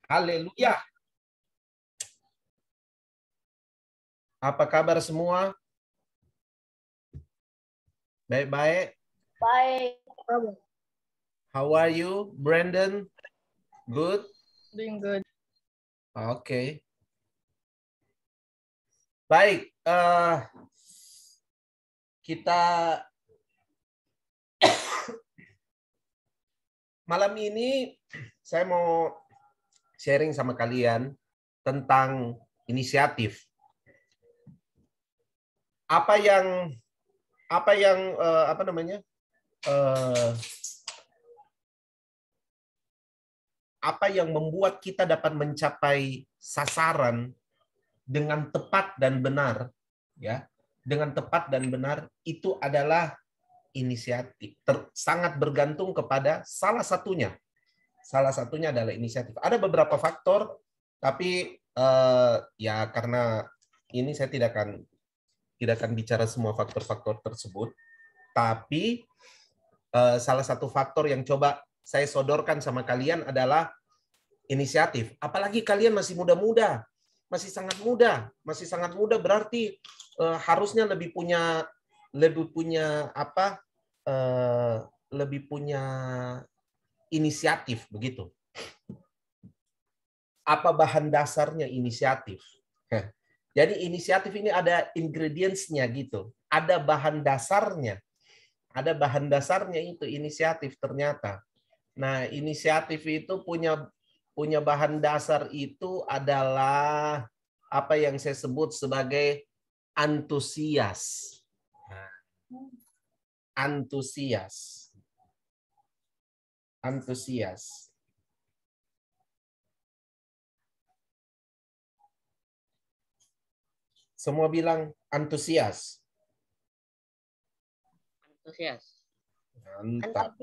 Haleluya. Apa kabar semua? Baik-baik. Baik. How are you, Brandon? Good? Doing good. Oke. Baik. Kita malam ini saya mau sharing sama kalian tentang inisiatif. Apa yang membuat kita dapat mencapai sasaran dengan tepat dan benar, ya, dengan tepat dan benar itu adalah inisiatif. Sangat bergantung kepada salah satunya. Salah satunya adalah inisiatif. Ada beberapa faktor, tapi ya karena ini saya tidak akan bicara semua faktor-faktor tersebut. Tapi salah satu faktor yang coba saya sodorkan sama kalian adalah inisiatif. Apalagi kalian masih muda-muda, masih sangat muda berarti harusnya lebih punya inisiatif begitu. Apa bahan dasarnya inisiatif? Jadi inisiatif ini ada ingredients-nya gitu. Ada bahan dasarnya. Ada bahan dasarnya itu inisiatif ternyata. Nah, inisiatif itu punya bahan dasar itu adalah apa yang saya sebut sebagai antusias. Antusias. Semua bilang antusias. Mantap.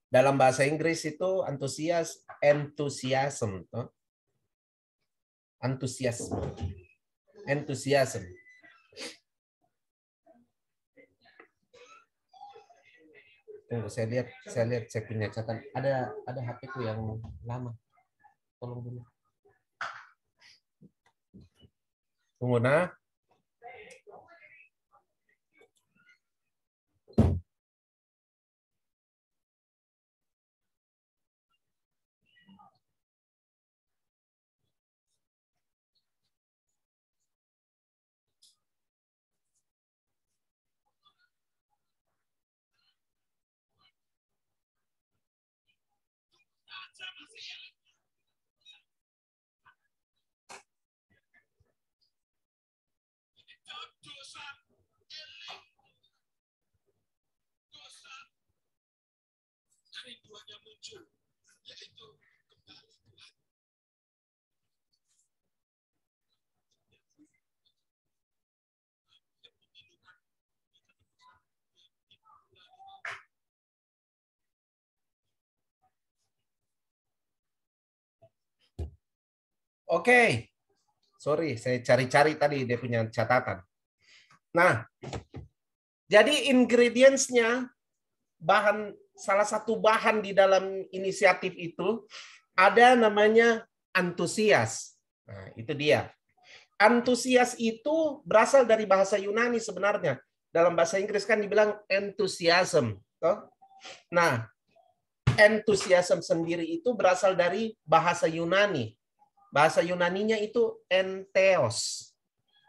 Dalam bahasa Inggris itu antusias, enthusiasm. Enthusiasm. Tunggu, saya lihat saya punya catatan. Ada HP ku yang lama. Tolong dulu. Tunggu nah. Oke. Sorry, saya cari-cari tadi dia punya catatan. Nah, jadi ingredients-nya, salah satu bahan di dalam inisiatif itu ada namanya antusias. Nah, itu dia. Antusias itu berasal dari bahasa Yunani sebenarnya. Dalam bahasa Inggris kan dibilang enthusiasm. Nah, enthusiasm sendiri itu berasal dari bahasa Yunani. Bahasa Yunaninya itu entheos.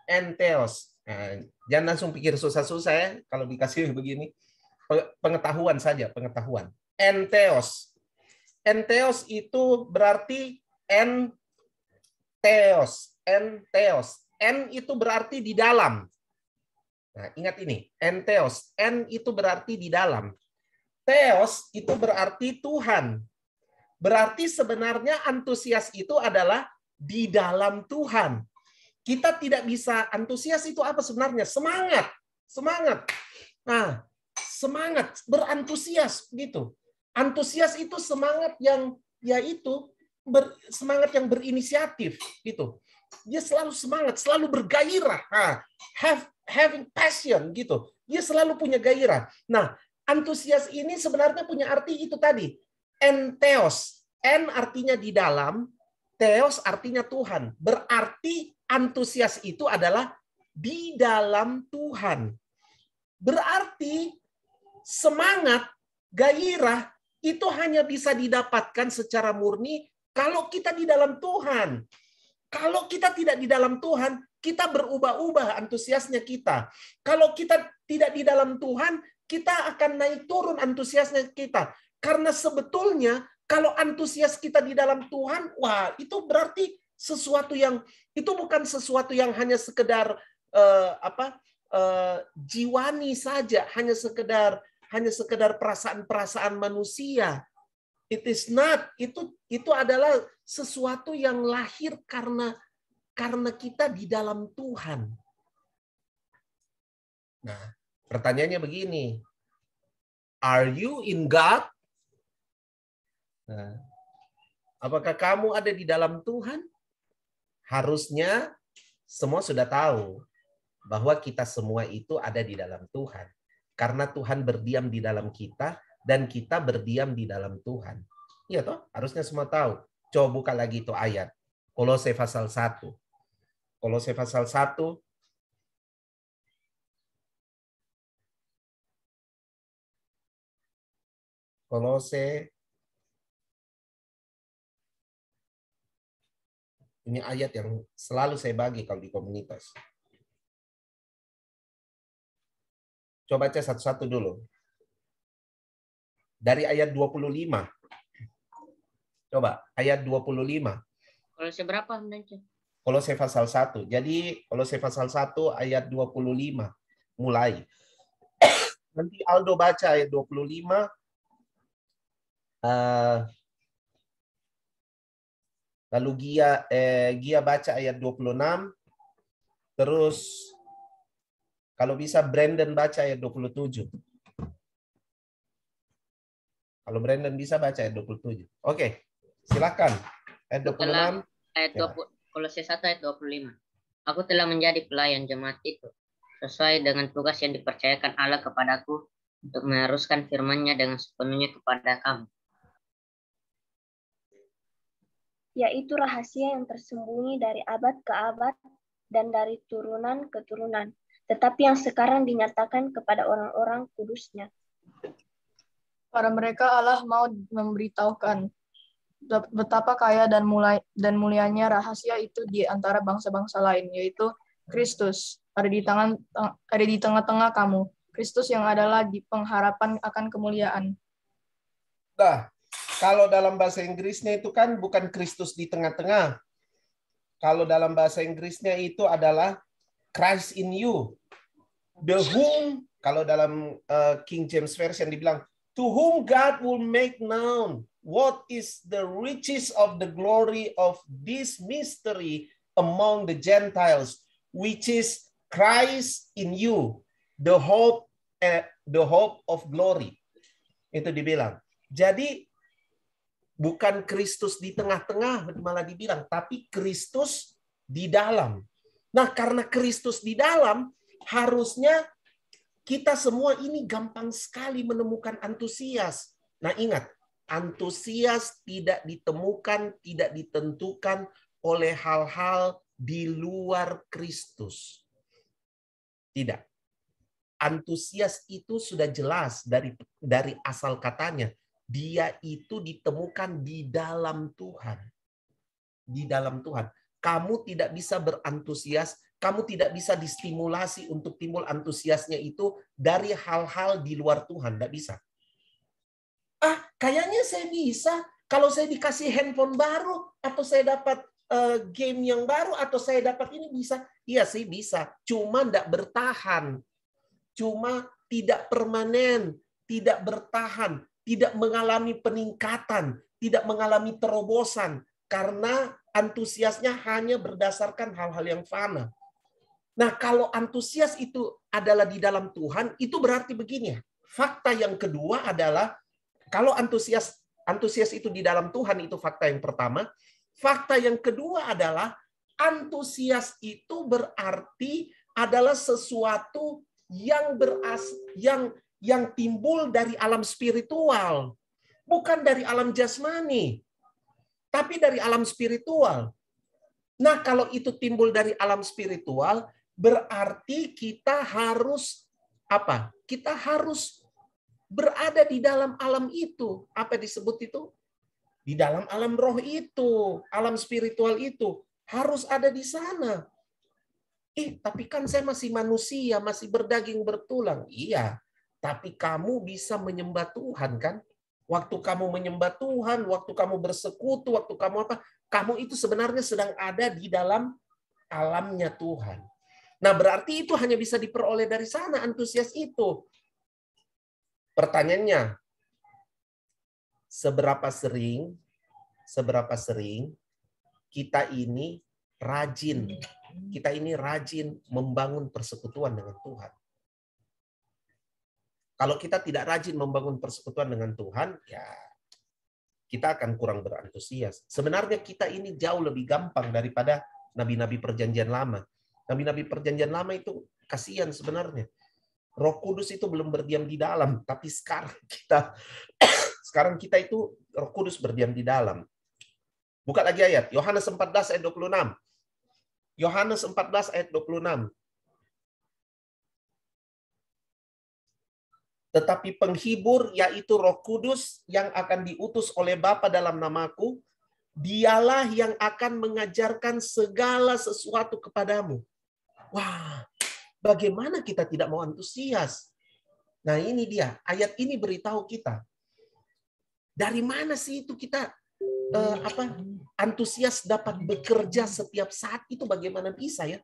Entheos. Nah, jangan langsung pikir susah-susah ya kalau dikasih begini. Pengetahuan saja, pengetahuan. Entheos. Entheos itu berarti entheos. Entheos. En itu berarti di dalam. Nah, ingat ini. Entheos. En itu berarti di dalam. Theos itu berarti Tuhan. Berarti sebenarnya antusias itu adalah di dalam Tuhan. Kita tidak bisa, antusias itu apa sebenarnya? Semangat. Semangat. Nah, semangat, berantusias gitu. Antusias itu semangat yang yaitu semangat yang berinisiatif gitu. Dia selalu semangat, selalu bergairah. Having passion gitu. Dia selalu punya gairah. Nah, Antusias ini sebenarnya punya arti itu tadi. Entheos. En artinya di dalam, theos artinya Tuhan. Berarti antusias itu adalah di dalam Tuhan. Berarti semangat, gairah itu hanya bisa didapatkan secara murni kalau kita di dalam Tuhan. Kalau kita tidak di dalam Tuhan, kita berubah-ubah antusiasnya kita. Kalau kita tidak di dalam Tuhan, kita akan naik turun antusiasnya kita. Karena sebetulnya kalau antusias kita di dalam Tuhan, wah itu berarti sesuatu yang itu bukan sesuatu yang hanya sekedar jiwani saja, hanya sekedar perasaan-perasaan manusia. It is not. Itu adalah sesuatu yang lahir karena kita di dalam Tuhan. Nah, pertanyaannya begini. Are you in God? Nah, apakah kamu ada di dalam Tuhan? Harusnya semua sudah tahu bahwa kita semua itu ada di dalam Tuhan. Karena Tuhan berdiam di dalam kita dan kita berdiam di dalam Tuhan. Iya toh? Harusnya semua tahu. Coba buka lagi itu ayat. Kolose pasal 1. Kolose pasal 1. Kolose. Ini ayat yang selalu saya bagi kalau di komunitas. Coba baca satu-satu dulu. Dari ayat 25. Coba, ayat 25. Kolose berapa? Kolose pasal 1. Jadi, Kolose pasal 1 ayat 25. Mulai. Nanti Aldo baca ayat 25. Lalu Gia baca ayat 26. Terus, kalau bisa Brandon baca ayat 27. Kalau Brandon bisa baca ayat 27. Oke. Silakan. Ayat 26. Ayat 20, Kolose 1 ayat 25. Aku telah menjadi pelayan jemaat itu sesuai dengan tugas yang dipercayakan Allah kepadaku untuk meneruskan firman-Nya dengan sepenuhnya kepada kamu. Yaitu rahasia yang tersembunyi dari abad ke abad dan dari turunan ke turunan, tetapi yang sekarang dinyatakan kepada orang-orang kudus-Nya. Pada mereka Allah mau memberitahukan betapa kaya dan mulianya rahasia itu di antara bangsa-bangsa lain, yaitu Kristus ada di tengah-tengah kamu. Kristus yang adalah di pengharapan akan kemuliaan. Nah, kalau dalam bahasa Inggrisnya itu kan bukan Kristus di tengah-tengah. Kalau dalam bahasa Inggrisnya itu adalah Christ in you. The whom, kalau dalam King James Version dibilang, to whom God will make known what is the riches of the glory of this mystery among the Gentiles, which is Christ in you, the hope of glory. Itu dibilang. Jadi bukan Kristus di tengah-tengah malah dibilang, tapi Kristus di dalam. Nah, karena Kristus di dalam, harusnya kita semua ini gampang sekali menemukan antusias. Nah, ingat, antusias tidak ditemukan, tidak ditentukan oleh hal-hal di luar Kristus. Tidak. Antusias itu sudah jelas dari asal katanya. Dia itu ditemukan di dalam Tuhan. Di dalam Tuhan. Kamu tidak bisa berantusias, kamu tidak bisa distimulasi untuk timbul antusiasnya itu dari hal-hal di luar Tuhan. Tidak bisa. Kayaknya saya bisa kalau saya dikasih handphone baru, atau saya dapat game yang baru, atau saya dapat ini bisa. Iya sih bisa, cuma tidak bertahan. Cuma tidak permanen, tidak bertahan, tidak mengalami peningkatan, tidak mengalami terobosan, karena antusiasnya hanya berdasarkan hal-hal yang fana. Nah, kalau antusias itu adalah di dalam Tuhan, itu berarti begini. Fakta yang kedua adalah, kalau antusias itu di dalam Tuhan, itu fakta yang pertama. Fakta yang kedua adalah antusias itu berarti adalah sesuatu yang yang timbul dari alam spiritual, bukan dari alam jasmani, tapi dari alam spiritual. Nah, kalau itu timbul dari alam spiritual, berarti kita harus apa? Kita harus berada di dalam alam itu. Apa disebut itu? Di dalam alam roh itu, alam spiritual itu. Harus ada di sana. Tapi kan saya masih manusia, masih berdaging bertulang. Iya, tapi kamu bisa menyembah Tuhan kan? Waktu kamu menyembah Tuhan, waktu kamu bersekutu, waktu kamu apa? Kamu itu sebenarnya sedang ada di dalam alamnya Tuhan. Nah, berarti itu hanya bisa diperoleh dari sana, antusias itu. Pertanyaannya, seberapa sering kita ini rajin membangun persekutuan dengan Tuhan. Kalau kita tidak rajin membangun persekutuan dengan Tuhan, ya kita akan kurang berantusias. Sebenarnya kita ini jauh lebih gampang daripada nabi-nabi perjanjian lama. Nabi-nabi perjanjian lama itu kasihan sebenarnya. Roh Kudus itu belum berdiam di dalam, tapi sekarang kita itu Roh Kudus berdiam di dalam. Buka lagi ayat, Yohanes 14 ayat 26. Yohanes 14 ayat 26. Tetapi penghibur, yaitu Roh Kudus yang akan diutus oleh Bapa dalam namaku, dialah yang akan mengajarkan segala sesuatu kepadamu. Wah, bagaimana kita tidak mau antusias? Nah, ini dia. Ayat ini beritahu kita. Dari mana sih itu kita antusias dapat bekerja setiap saat itu, bagaimana bisa ya?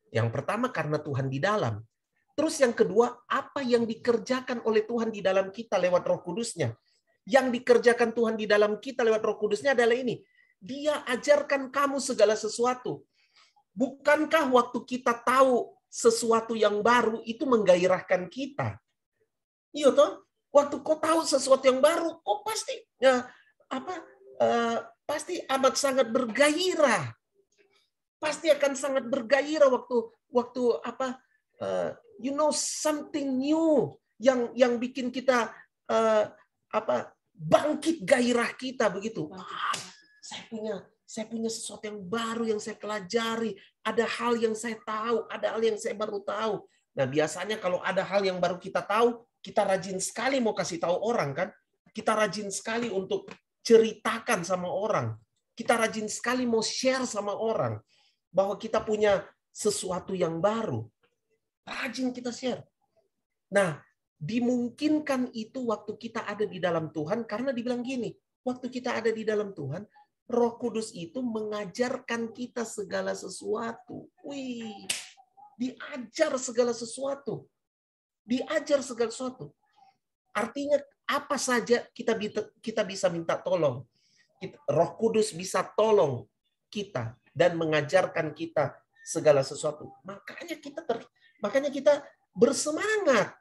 Yang pertama karena Tuhan di dalam. Terus yang kedua, apa yang dikerjakan oleh Tuhan di dalam kita lewat Roh Kudusnya? Yang dikerjakan Tuhan di dalam kita lewat Roh Kudusnya adalah ini. Dia ajarkan kamu segala sesuatu. Bukankah waktu kita tahu sesuatu yang baru itu menggairahkan kita? Iya toh? Waktu kau tahu sesuatu yang baru, kau pasti pasti amat sangat bergairah. Pasti akan sangat bergairah waktu something new yang bikin kita bangkit gairah kita begitu. Saya punya sesuatu yang baru yang saya pelajari, ada hal yang saya tahu, ada hal yang saya baru tahu. Nah, biasanya kalau ada hal yang baru kita tahu, kita rajin sekali mau kasih tahu orang kan? Kita rajin sekali untuk ceritakan sama orang. Kita rajin sekali mau share sama orang bahwa kita punya sesuatu yang baru. Rajin kita share. Nah, dimungkinkan itu waktu kita ada di dalam Tuhan, karena dibilang gini, waktu kita ada di dalam Tuhan, Roh Kudus itu mengajarkan kita segala sesuatu. Wih, diajar segala sesuatu. Diajar segala sesuatu. Artinya apa saja kita bisa minta tolong. Roh Kudus bisa tolong kita dan mengajarkan kita segala sesuatu. Makanya kita bersemangat.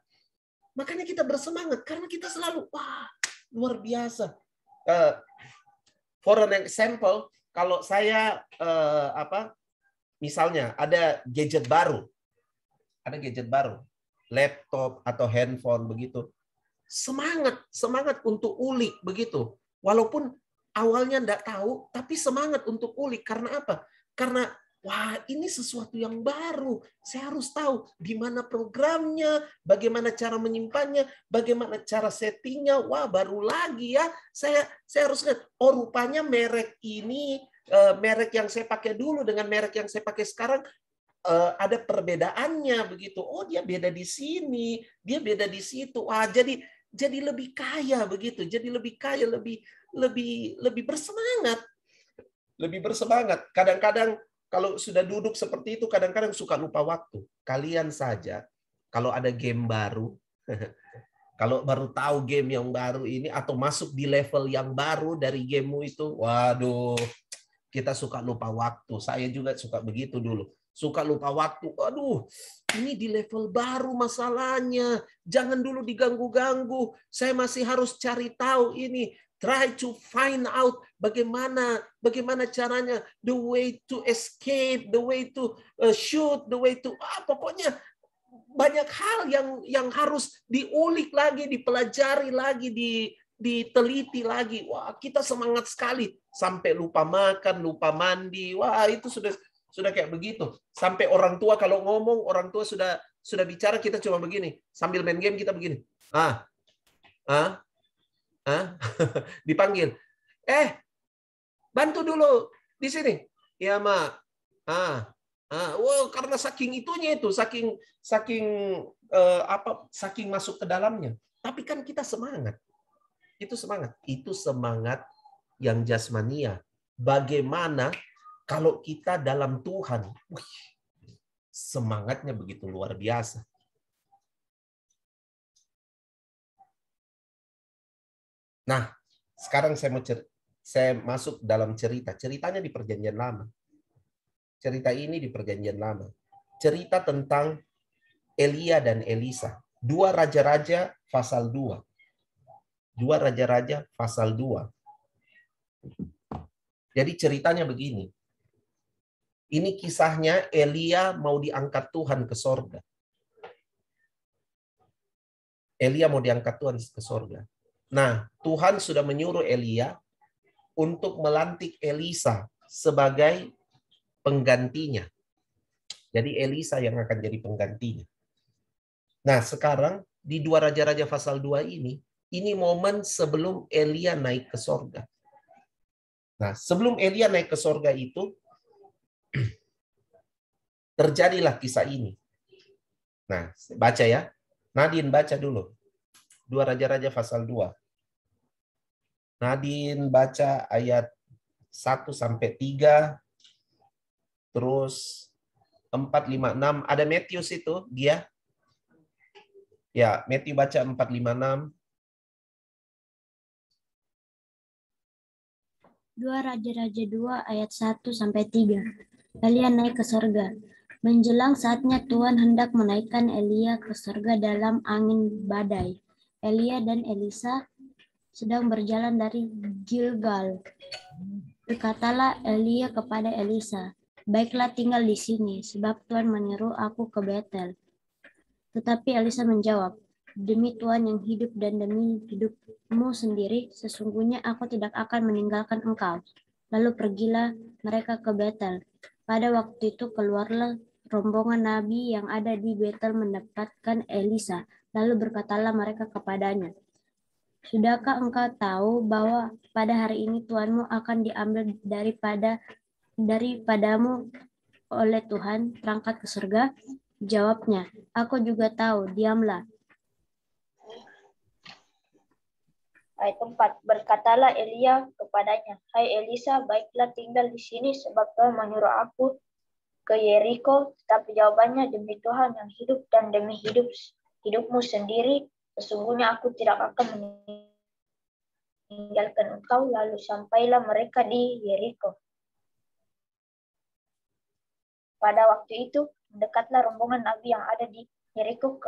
Makanya kita bersemangat karena kita selalu luar biasa. For an example, kalau saya misalnya ada gadget baru, laptop atau handphone begitu, semangat untuk ulik begitu. Walaupun awalnya enggak tahu, tapi semangat untuk ulik. Karena apa? Karena ini sesuatu yang baru. Saya harus tahu di mana programnya, bagaimana cara menyimpannya, bagaimana cara settingnya. Baru lagi ya. Saya harus lihat. Rupanya merek ini, merek yang saya pakai dulu dengan merek yang saya pakai sekarang ada perbedaannya begitu. Dia beda di sini, dia beda di situ. Jadi lebih kaya begitu. Jadi lebih kaya, lebih bersemangat. Lebih bersemangat. Kadang-kadang kalau sudah duduk seperti itu, kadang-kadang suka lupa waktu. Kalian saja, kalau ada game baru, kalau baru tahu game yang baru ini, atau masuk di level yang baru dari gamemu itu, waduh, kita suka lupa waktu. Saya juga suka begitu dulu. Suka lupa waktu. Aduh, ini di level baru masalahnya. Jangan dulu diganggu-ganggu. Saya masih harus cari tahu ini. Try to find out bagaimana caranya, the way to escape, the way to shoot, the way to pokoknya banyak hal yang harus diulik lagi, dipelajari lagi, diteliti lagi. Wah, kita semangat sekali sampai lupa makan, lupa mandi. Wah, itu sudah kayak begitu. Sampai orang tua kalau ngomong, orang tua sudah bicara, kita cuma begini. Sambil main game kita begini. Dipanggil. Bantu dulu di sini. Ya, Mak. Wow, karena saking itunya itu, saking saking masuk ke dalamnya. Tapi kan kita semangat. Itu semangat yang jasmania. Bagaimana kalau kita dalam Tuhan? Semangatnya begitu luar biasa. Nah, sekarang saya masuk dalam cerita. Ceritanya di Perjanjian Lama. Cerita ini di Perjanjian Lama. Cerita tentang Elia dan Elisa. 2 Raja-Raja pasal 2. 2 Raja-Raja pasal 2. Jadi ceritanya begini. Ini kisahnya Elia mau diangkat Tuhan ke sorga. Elia mau diangkat Tuhan ke sorga. Nah, Tuhan sudah menyuruh Elia untuk melantik Elisa sebagai penggantinya. Jadi Elisa yang akan jadi penggantinya. Nah, sekarang di 2 Raja-Raja pasal 2 ini momen sebelum Elia naik ke sorga. Nah, sebelum Elia naik ke sorga itu, terjadilah kisah ini. Nah, baca ya. Nadine baca dulu. 2 Raja-Raja pasal 2. Nadine baca ayat 1 sampai 3. Terus 4, 5, 6. Ada Matius itu, dia. Ya, Matius baca 4, 5, 6. 2 Raja-Raja 2 ayat 1 sampai 3. Elia naik ke sorga. Menjelang saatnya Tuhan hendak menaikkan Elia ke sorga dalam angin badai. Elia dan Elisa sedang berjalan dari Gilgal. Berkatalah Elia kepada Elisa, "Baiklah tinggal di sini, sebab Tuhan menyuruh aku ke Betel." Tetapi Elisa menjawab, "Demi Tuhan yang hidup dan demi hidupmu sendiri, sesungguhnya aku tidak akan meninggalkan engkau." Lalu pergilah mereka ke Betel. Pada waktu itu keluarlah rombongan nabi yang ada di Betel mendapatkan Elisa. Lalu berkatalah mereka kepadanya, "Sudahkah engkau tahu bahwa pada hari ini Tuhanmu akan diambil daripadamu oleh Tuhan, terangkat ke surga?" Jawabnya, "Aku juga tahu, diamlah." Ayat 4, berkatalah Elia kepadanya, "Hai Elisa, baiklah tinggal di sini sebab Tuhan menyuruh aku ke Yeriko." Tetapi jawabannya, "Demi Tuhan yang hidup dan demi hidupmu sendiri, sesungguhnya aku tidak akan meninggalkan engkau." Lalu sampailah mereka di Yeriko. Pada waktu itu, mendekatlah rombongan nabi yang ada di Yeriko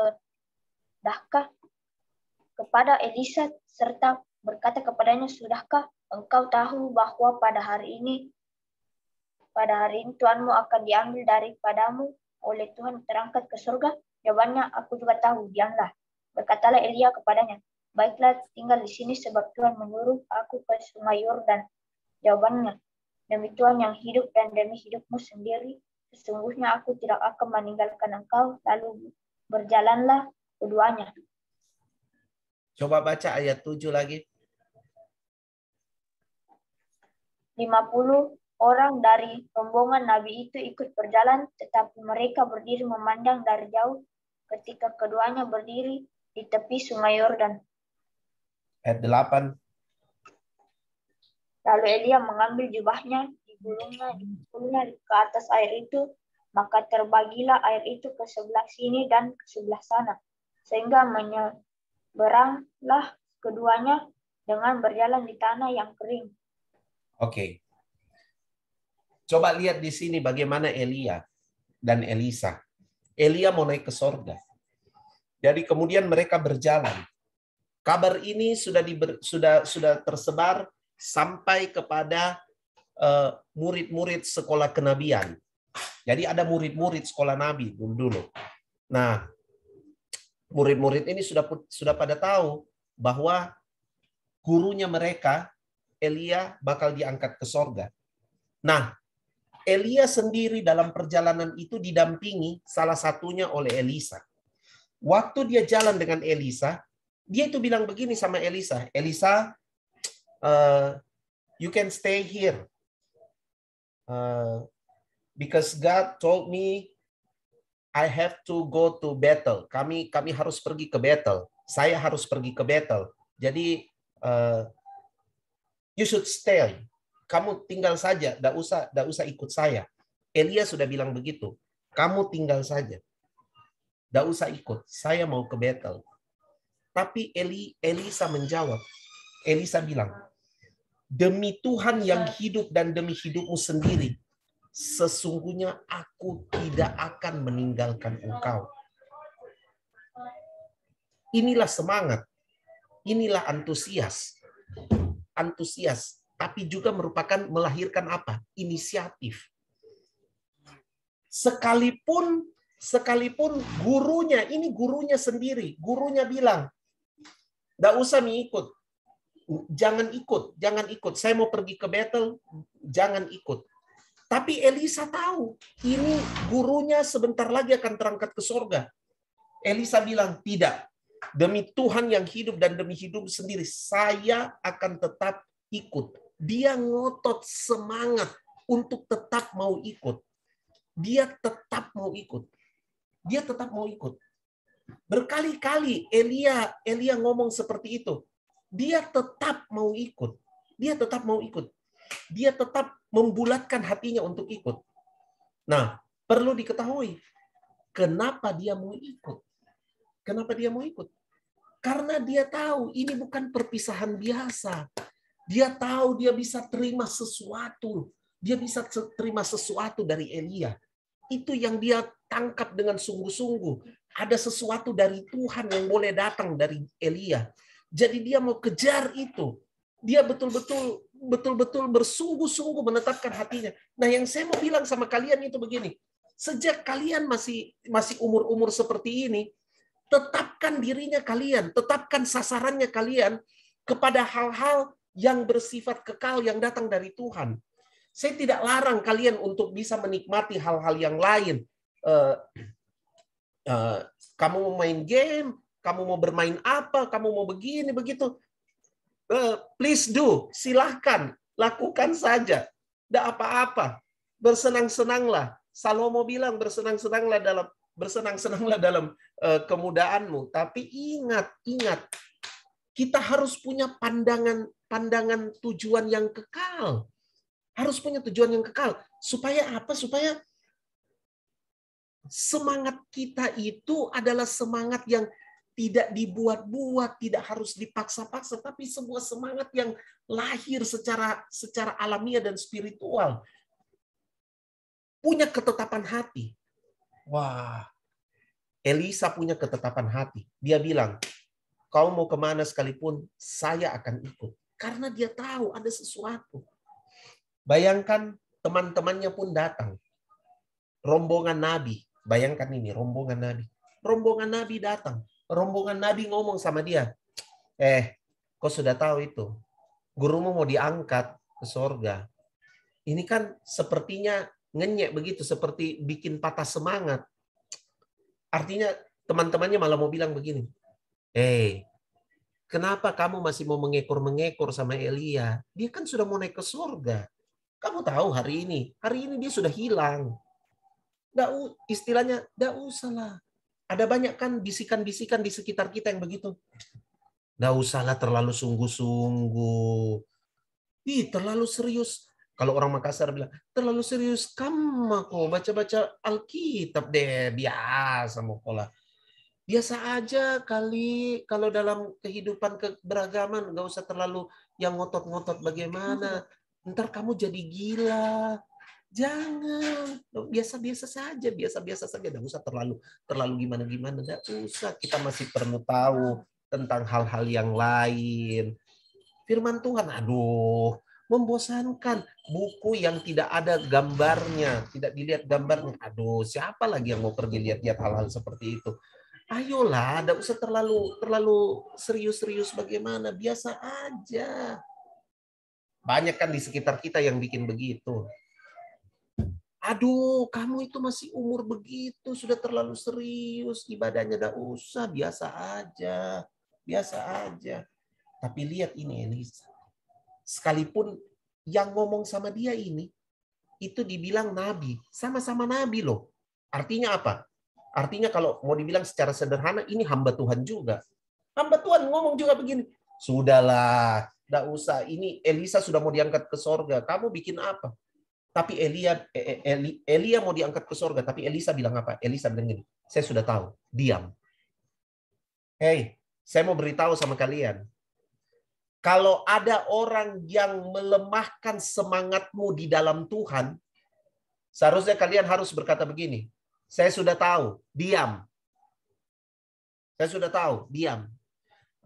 kepada Elisa serta berkata kepadanya, "Sudahkah engkau tahu bahwa pada hari ini Tuhanmu akan diambil daripadamu oleh Tuhan, terangkat ke surga?" Jawabannya, "Aku juga tahu, diamlah." Berkatalah Elia kepadanya, "Baiklah tinggal di sini sebab Tuhan menyuruh aku ke sungai Yordan." Jawabannya, "Demi Tuhan yang hidup dan demi hidupmu sendiri, sesungguhnya aku tidak akan meninggalkan engkau." Lalu berjalanlah keduanya. Coba baca ayat 7 lagi. 50 orang dari rombongan nabi itu ikut berjalan, tetapi mereka berdiri memandang dari jauh ketika keduanya berdiri di tepi sungai Yordan. Ayat 8. Lalu Elia mengambil jubahnya, dipukulnya ke atas air itu, maka terbagilah air itu ke sebelah sini dan ke sebelah sana, sehingga menyeberanglah keduanya dengan berjalan di tanah yang kering. Oke. Coba lihat di sini bagaimana Elia dan Elisa. Elia mau naik ke sorga. Jadi kemudian mereka berjalan. Kabar ini sudah tersebar sampai kepada murid-murid sekolah kenabian. Jadi ada murid-murid sekolah nabi dulu. Nah, Murid-murid ini sudah pada tahu bahwa gurunya mereka, Elia, bakal diangkat ke sorga. Nah, Elia sendiri dalam perjalanan itu didampingi salah satunya oleh Elisa. Waktu dia jalan dengan Elisa, dia itu bilang begini sama Elisa, Elisa, you can stay here. Because God told me I have to go to Bethel. Kami harus pergi ke Bethel. Saya harus pergi ke Bethel. Jadi you should stay. Kamu tinggal saja, enggak usah ikut saya. Elia sudah bilang begitu. Kamu tinggal saja. Enggak usah ikut. Saya mau ke Bethel. Tapi Elisa menjawab. Elisa bilang, demi Tuhan yang hidup dan demi hidupmu sendiri, sesungguhnya aku tidak akan meninggalkan engkau. Inilah semangat. Inilah antusias. Antusias. Tapi juga merupakan melahirkan apa? Inisiatif. Sekalipun gurunya, ini gurunya sendiri. Gurunya bilang, enggak usah ikut. Jangan ikut. Saya mau pergi ke Bethel, jangan ikut. Tapi Elisa tahu, ini gurunya sebentar lagi akan terangkat ke sorga. Elisa bilang, tidak. Demi Tuhan yang hidup dan demi hidup sendiri, saya akan tetap ikut. Dia ngotot semangat untuk tetap mau ikut. Dia tetap mau ikut. Berkali-kali Elia ngomong seperti itu. Dia tetap mau ikut. Dia tetap membulatkan hatinya untuk ikut. Nah, perlu diketahui kenapa dia mau ikut. Karena dia tahu ini bukan perpisahan biasa. Dia tahu dia bisa terima sesuatu. Dari Elia. Itu yang dia tangkap dengan sungguh-sungguh. Ada sesuatu dari Tuhan yang boleh datang dari Elia. Jadi dia mau kejar itu. Dia betul-betul bersungguh-sungguh menetapkan hatinya. Nah, yang saya mau bilang sama kalian itu begini. Sejak kalian masih umur-umur seperti ini, tetapkan dirinya kalian, tetapkan sasarannya kalian kepada hal-hal yang bersifat kekal yang datang dari Tuhan. Saya tidak larang kalian untuk bisa menikmati hal-hal yang lain. Kamu mau main game, kamu mau bermain apa, kamu mau begini, begitu. Please do, silahkan, lakukan saja. Tidak apa-apa. Bersenang-senanglah. Salomo bilang bersenang-senanglah dalam kemudaanmu. Tapi ingat, kita harus punya pandangan tujuan yang kekal. Supaya apa? Supaya semangat kita itu adalah semangat yang tidak dibuat-buat, tidak harus dipaksa-paksa, tapi sebuah semangat yang lahir secara alamiah dan spiritual. Punya ketetapan hati. Wah, Elisa punya ketetapan hati. Dia bilang, kau mau kemana sekalipun, saya akan ikut. Karena dia tahu ada sesuatu. Bayangkan teman-temannya pun datang. Rombongan Nabi. Bayangkan ini, rombongan Nabi. Rombongan Nabi datang. Rombongan Nabi ngomong sama dia, kau sudah tahu itu, gurumu mau diangkat ke sorga. Ini kan sepertinya ngenyek begitu, seperti bikin patah semangat. Artinya teman-temannya malah mau bilang begini, kenapa kamu masih mau mengekor-mengekor sama Elia? Dia kan sudah mau naik ke sorga. Kamu tahu hari ini dia sudah hilang. Istilahnya, nggak usah lah. Ada banyak kan bisikan-bisikan di sekitar kita yang begitu. Nggak usahlah terlalu sungguh-sungguh. Terlalu serius. Kalau orang Makassar bilang, terlalu serius. Kamu kok baca-baca Alkitab deh. Biasa mau pola. Biasa aja kali. Kalau dalam kehidupan keberagaman, nggak usah terlalu yang ngotot-ngotot bagaimana. Ntar kamu jadi gila. Jangan, biasa-biasa saja, Nggak usah terlalu gimana-gimana, nggak usah. Kita masih perlu tahu tentang hal-hal yang lain. Firman Tuhan, membosankan. Buku yang tidak ada gambarnya, tidak dilihat gambarnya. Siapa lagi yang mau pergi lihat-lihat hal-hal seperti itu? Ayolah, tidak usah terlalu serius-serius bagaimana, biasa aja. Banyak kan di sekitar kita yang bikin begitu. Aduh, kamu itu masih umur begitu, sudah terlalu serius, ibadahnya tidak usah, biasa aja. Biasa aja. Tapi lihat ini Elisa. Sekalipun yang ngomong sama dia ini, itu dibilang nabi. Sama-sama nabi loh. Artinya apa? Artinya kalau mau dibilang secara sederhana, ini hamba Tuhan juga. Hamba Tuhan ngomong juga begini. Sudahlah, tidak usah. Ini Elisa sudah mau diangkat ke sorga. Kamu bikin apa? Tapi Elia mau diangkat ke sorga. Tapi Elisa bilang apa? Elisa bilang gini, saya sudah tahu. Diam. Hei, saya mau beritahu sama kalian. Kalau ada orang yang melemahkan semangatmu di dalam Tuhan, seharusnya kalian harus berkata begini. Saya sudah tahu, diam. Saya sudah tahu, diam.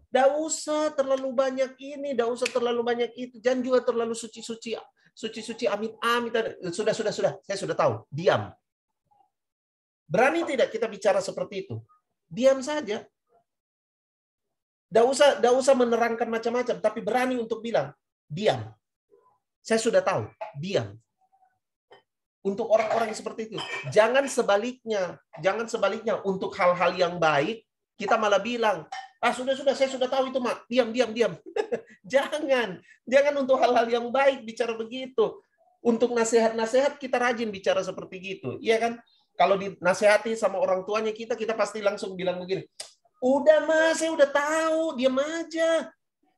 Tidak usah terlalu banyak ini, tidak usah terlalu banyak itu. Jangan juga terlalu suci-suci, amit-amit. Sudah. Saya sudah tahu, diam. Berani tidak kita bicara seperti itu? Diam saja. Tidak usah menerangkan macam-macam, tapi berani untuk bilang, diam. Saya sudah tahu, diam. Untuk orang-orang yang seperti itu. Jangan sebaliknya untuk hal-hal yang baik, kita malah bilang, sudah, saya sudah tahu itu, Mak. Diam. Jangan untuk hal-hal yang baik bicara begitu. Untuk nasihat-nasihat kita rajin bicara seperti gitu. Iya kan? Kalau dinasihati sama orang tuanya kita pasti langsung bilang begini, udah Mas, saya udah tahu, diam aja.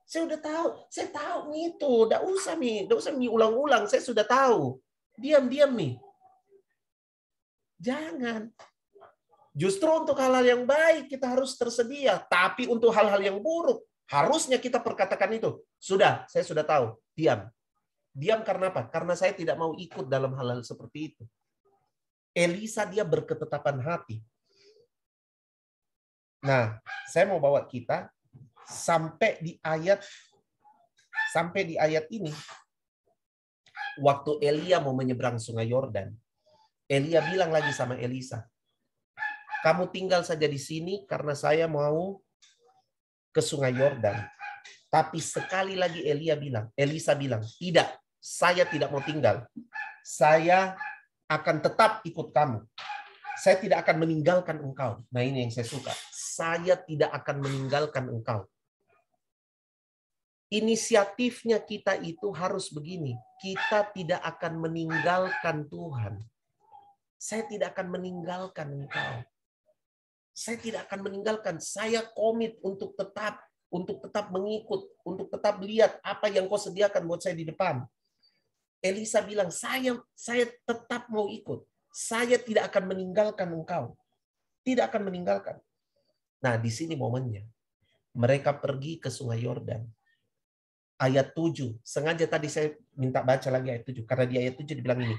Saya udah tahu, saya tahu itu. Tidak usah Mi ulang-ulang, saya sudah tahu. Diam nih. Jangan. Justru untuk hal-hal yang baik kita harus tersedia. Tapi untuk hal-hal yang buruk, harusnya kita perkatakan itu. Sudah, saya sudah tahu. Diam. Diam karena apa? Karena saya tidak mau ikut dalam hal-hal seperti itu. Elisa dia berketetapan hati. Nah, saya mau bawa kita sampai di ayat ini. Waktu Elia mau menyeberang sungai Yordan, Elia bilang lagi sama Elisa, kamu tinggal saja di sini karena saya mau ke sungai Yordan. Tapi sekali lagi Elisa bilang, tidak, saya tidak mau tinggal. Saya akan tetap ikut kamu. Saya tidak akan meninggalkan engkau. Nah ini yang saya suka. Saya tidak akan meninggalkan engkau. Inisiatifnya kita itu harus begini. Kita tidak akan meninggalkan Tuhan. Saya tidak akan meninggalkan engkau. Saya tidak akan meninggalkan. Saya komit untuk tetap mengikut, untuk tetap lihat apa yang kau sediakan buat saya di depan. Elisa bilang, saya tetap mau ikut. Saya tidak akan meninggalkan engkau. Tidak akan meninggalkan. Nah, di sini momennya. Mereka pergi ke sungai Yordan. Ayat 7. Sengaja tadi saya minta baca lagi ayat 7. Karena di ayat 7 dibilang ini.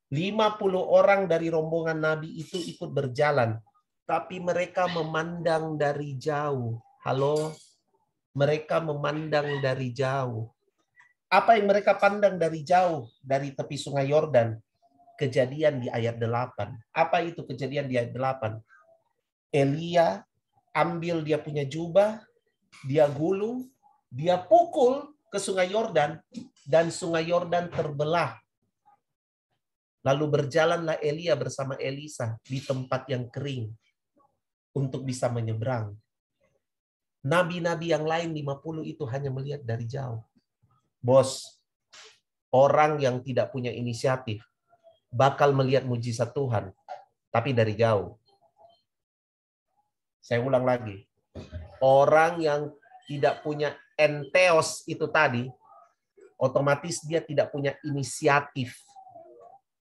50 orang dari rombongan Nabi itu ikut berjalan. Tapi mereka memandang dari jauh. Halo? Mereka memandang dari jauh. Apa yang mereka pandang dari jauh? Dari tepi sungai Yordan. Kejadian di ayat 8. Apa itu kejadian di ayat 8? Elia ambil dia punya jubah. Dia gulung. Dia pukul ke sungai Yordan, dan sungai Yordan terbelah. Lalu berjalanlah Elia bersama Elisa di tempat yang kering untuk bisa menyeberang. Nabi-nabi yang lain 50 itu hanya melihat dari jauh. Bos, orang yang tidak punya inisiatif bakal melihat mujizat Tuhan, tapi dari jauh. Saya ulang lagi. Orang yang tidak punya enteos itu tadi, otomatis dia tidak punya inisiatif.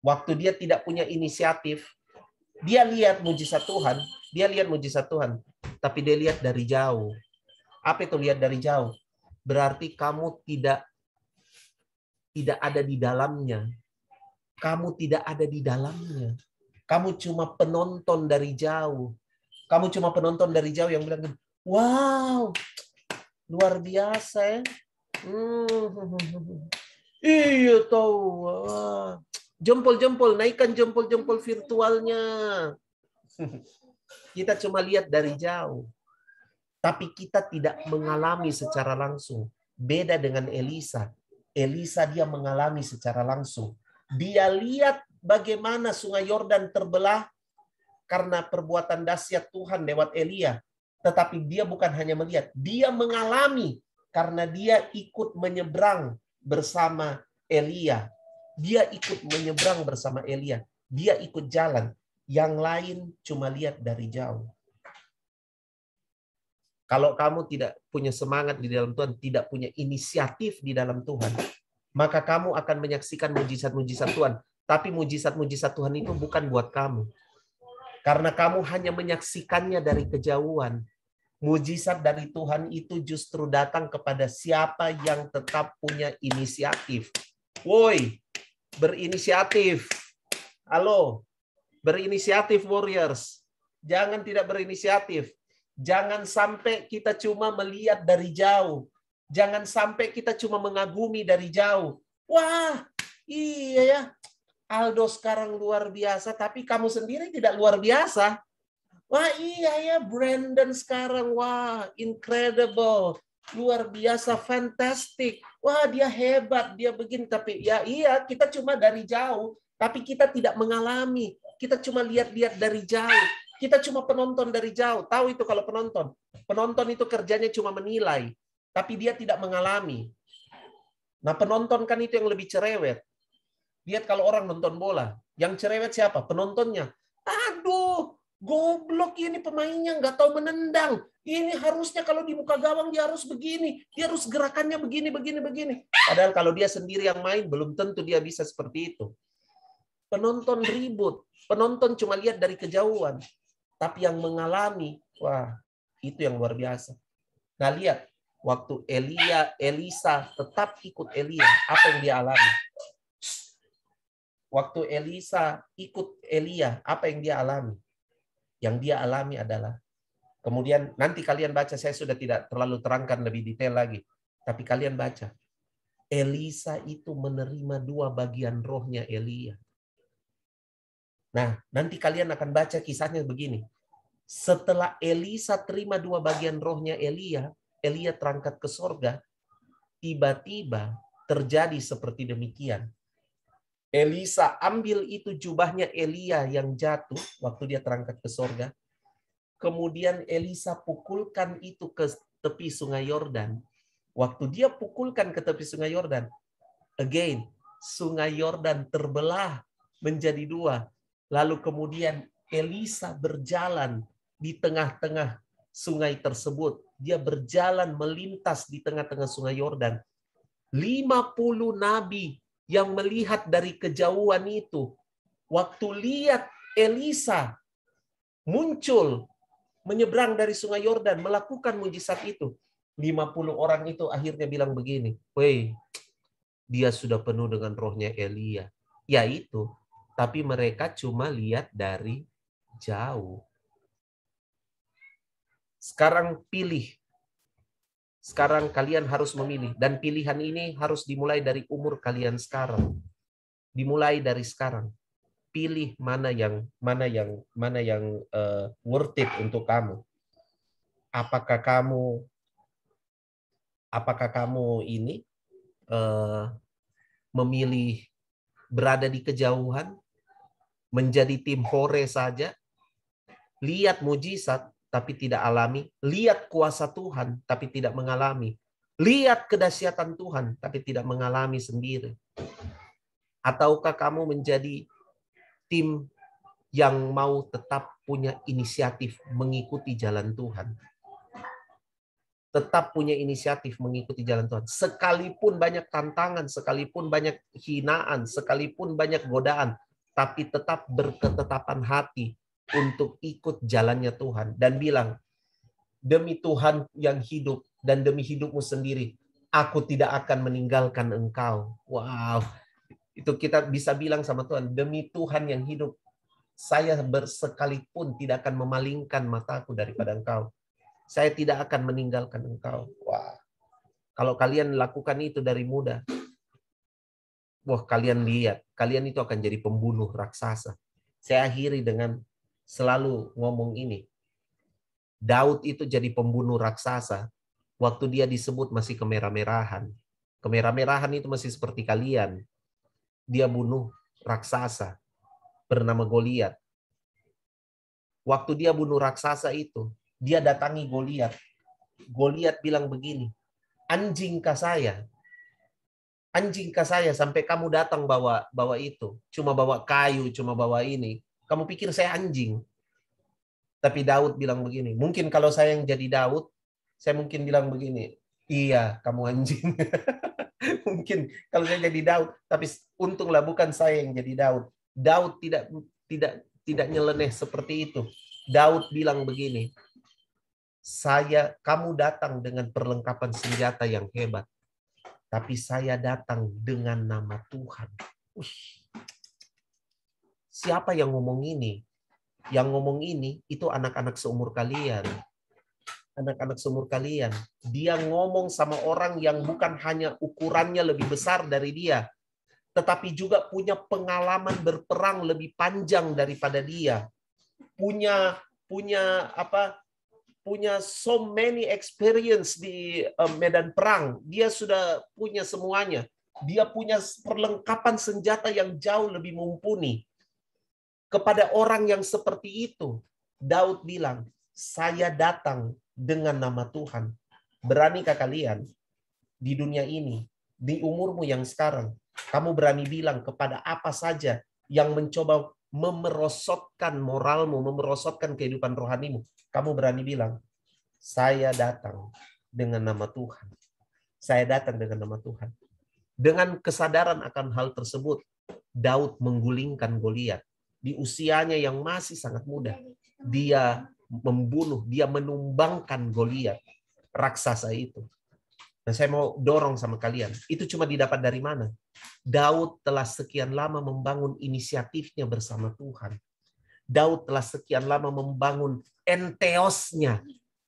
Waktu dia tidak punya inisiatif, dia lihat mujizat Tuhan, tapi dia lihat dari jauh. Apa itu lihat dari jauh? Berarti kamu tidak ada di dalamnya. Kamu tidak ada di dalamnya. Kamu cuma penonton dari jauh. Kamu cuma penonton dari jauh yang bilang, wow, luar biasa ya. Iya tahu. Jempol-jempol, naikkan jempol-jempol virtualnya. Kita cuma lihat dari jauh. Tapi kita tidak mengalami secara langsung. Beda dengan Elisa. Elisa dia mengalami secara langsung. Dia lihat bagaimana sungai Yordan terbelah karena perbuatan dahsyat Tuhan lewat Elia. Tetapi dia bukan hanya melihat, dia mengalami karena dia ikut menyeberang bersama Elia. Dia ikut menyeberang bersama Elia. Dia ikut jalan. Yang lain cuma lihat dari jauh. Kalau kamu tidak punya semangat di dalam Tuhan, tidak punya inisiatif di dalam Tuhan, maka kamu akan menyaksikan mujizat-mujizat Tuhan. Tapi mujizat-mujizat Tuhan itu bukan buat kamu. Karena kamu hanya menyaksikannya dari kejauhan. Mujizat dari Tuhan itu justru datang kepada siapa yang tetap punya inisiatif. Woi, berinisiatif. Halo, berinisiatif warriors. Jangan tidak berinisiatif. Jangan sampai kita cuma melihat dari jauh. Jangan sampai kita cuma mengagumi dari jauh. Wah, iya ya. Aldo sekarang luar biasa, tapi kamu sendiri tidak luar biasa. Wah iya ya, Brandon sekarang, wah incredible, luar biasa, fantastic. Wah dia hebat, dia begini. Tapi ya iya, kita cuma dari jauh. Tapi kita tidak mengalami. Kita cuma lihat-lihat dari jauh. Kita cuma penonton dari jauh. Tahu itu kalau penonton. Penonton itu kerjanya cuma menilai. Tapi dia tidak mengalami. Nah penonton kan itu yang lebih cerewet. Lihat kalau orang nonton bola. Yang cerewet siapa? Penontonnya. Aduh, goblok ini pemainnya, nggak tahu menendang. Ini harusnya kalau di muka gawang dia harus begini. Dia harus gerakannya begini, begini, begini. Padahal kalau dia sendiri yang main, belum tentu dia bisa seperti itu. Penonton ribut. Penonton cuma lihat dari kejauhan. Tapi yang mengalami, wah, itu yang luar biasa. Nah lihat, waktu Elisa tetap ikut Elia, apa yang dia alami? Waktu Elisa ikut Elia, apa yang dia alami? Yang dia alami adalah, kemudian nanti kalian baca, saya sudah tidak terlalu terangkan lebih detail lagi. Tapi kalian baca. Elisa itu menerima 2 bagian rohnya Elia. Nah, nanti kalian akan baca kisahnya begini. Setelah Elisa terima 2 bagian rohnya Elia terangkat ke sorga, tiba-tiba terjadi seperti demikian. Elisa ambil itu jubahnya Elia yang jatuh waktu dia terangkat ke sorga. Kemudian Elisa pukulkan itu ke tepi sungai Yordan. Waktu dia pukulkan ke tepi sungai Yordan, again, sungai Yordan terbelah menjadi 2. Lalu kemudian Elisa berjalan di tengah-tengah sungai tersebut. Dia berjalan melintas di tengah-tengah sungai Yordan. 50 nabi yang melihat dari kejauhan itu, waktu lihat Elisa muncul menyeberang dari sungai Yordan melakukan mujizat itu, 50 orang itu akhirnya bilang begini, "Woi, dia sudah penuh dengan rohnya Elia." Ya itu, tapi mereka cuma lihat dari jauh. Sekarang pilih. Sekarang kalian harus memilih, dan pilihan ini harus dimulai dari umur kalian sekarang. Dimulai dari sekarang. Pilih mana yang worth it untuk kamu. Apakah kamu ini memilih berada di kejauhan, menjadi tim hore saja, lihat mujizat tapi tidak alami, lihat kuasa Tuhan tapi tidak mengalami, lihat kedahsyatan Tuhan tapi tidak mengalami sendiri? Ataukah kamu menjadi tim yang mau tetap punya inisiatif mengikuti jalan Tuhan? Tetap punya inisiatif mengikuti jalan Tuhan. Sekalipun banyak tantangan, sekalipun banyak hinaan, sekalipun banyak godaan, tapi tetap berketetapan hati untuk ikut jalannya Tuhan. Dan bilang, demi Tuhan yang hidup dan demi hidupmu sendiri, aku tidak akan meninggalkan engkau. Wow. Itu kita bisa bilang sama Tuhan, demi Tuhan yang hidup, saya bersekalipun tidak akan memalingkan mataku daripada engkau. Saya tidak akan meninggalkan engkau. Wah. Kalau kalian lakukan itu dari muda, wah, kalian lihat, kalian itu akan jadi pembunuh raksasa. Saya akhiri dengan selalu ngomong ini. Daud itu jadi pembunuh raksasa waktu dia disebut masih kemerah-merahan. Kemerah-merahan itu masih seperti kalian. Dia bunuh raksasa bernama Goliat. Waktu dia bunuh raksasa itu, dia datangi Goliat. Goliat bilang begini, anjingkah saya? Anjingkah saya sampai kamu datang bawa itu? Cuma bawa kayu, cuma bawa ini. Kamu pikir saya anjing? Tapi Daud bilang begini, mungkin kalau saya yang jadi Daud, saya mungkin bilang begini, iya kamu anjing. Mungkin kalau saya jadi Daud, tapi untunglah bukan saya yang jadi Daud. Daud tidak nyeleneh seperti itu. Daud bilang begini, kamu datang dengan perlengkapan senjata yang hebat, tapi saya datang dengan nama Tuhan. Siapa yang ngomong ini? Yang ngomong ini itu anak-anak seumur kalian. Anak-anak seumur kalian. Dia ngomong sama orang yang bukan hanya ukurannya lebih besar dari dia, tetapi juga punya pengalaman berperang lebih panjang daripada dia. Punya so many experience di medan perang. Dia sudah punya semuanya. Dia punya perlengkapan senjata yang jauh lebih mumpuni. Kepada orang yang seperti itu, Daud bilang, saya datang dengan nama Tuhan. Beranikah kalian di dunia ini, di umurmu yang sekarang, kamu berani bilang kepada apa saja yang mencoba memerosotkan moralmu, memerosotkan kehidupan rohanimu, kamu berani bilang, saya datang dengan nama Tuhan. Saya datang dengan nama Tuhan. Dengan kesadaran akan hal tersebut, Daud menggulingkan Goliat. Di usianya yang masih sangat muda, dia membunuh, dia menumbangkan Goliat, raksasa itu. Nah, saya mau dorong sama kalian, itu cuma didapat dari mana? Daud telah sekian lama membangun inisiatifnya bersama Tuhan. Daud telah sekian lama membangun enteosnya.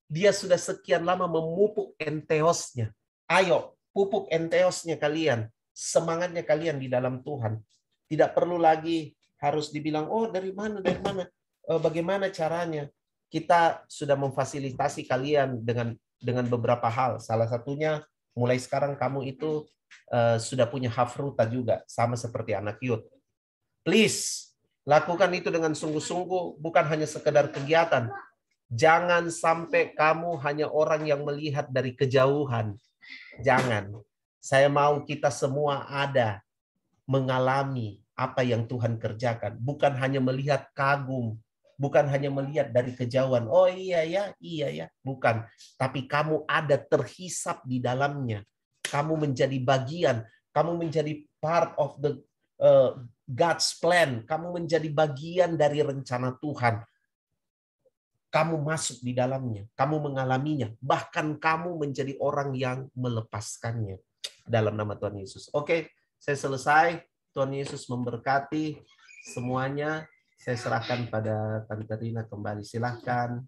Dia sudah sekian lama memupuk enteosnya. Ayo, pupuk enteosnya kalian. Semangatnya kalian di dalam Tuhan. Tidak perlu lagi harus dibilang, oh dari mana, bagaimana caranya. Kita sudah memfasilitasi kalian dengan beberapa hal. Salah satunya, mulai sekarang kamu itu sudah punya hafruta juga, sama seperti anak youth. Please, lakukan itu dengan sungguh-sungguh, bukan hanya sekedar kegiatan. Jangan sampai kamu hanya orang yang melihat dari kejauhan. Jangan. Saya mau kita semua ada, mengalami apa yang Tuhan kerjakan. Bukan hanya melihat kagum. Bukan hanya melihat dari kejauhan. Oh iya ya. Bukan. Tapi kamu ada terhisap di dalamnya. Kamu menjadi bagian. Kamu menjadi part of the God's plan. Kamu menjadi bagian dari rencana Tuhan. Kamu masuk di dalamnya. Kamu mengalaminya. Bahkan kamu menjadi orang yang melepaskannya. Dalam nama Tuhan Yesus. Oke, saya selesai. Tuhan Yesus memberkati semuanya. Saya serahkan pada Tante Rina kembali. Silahkan.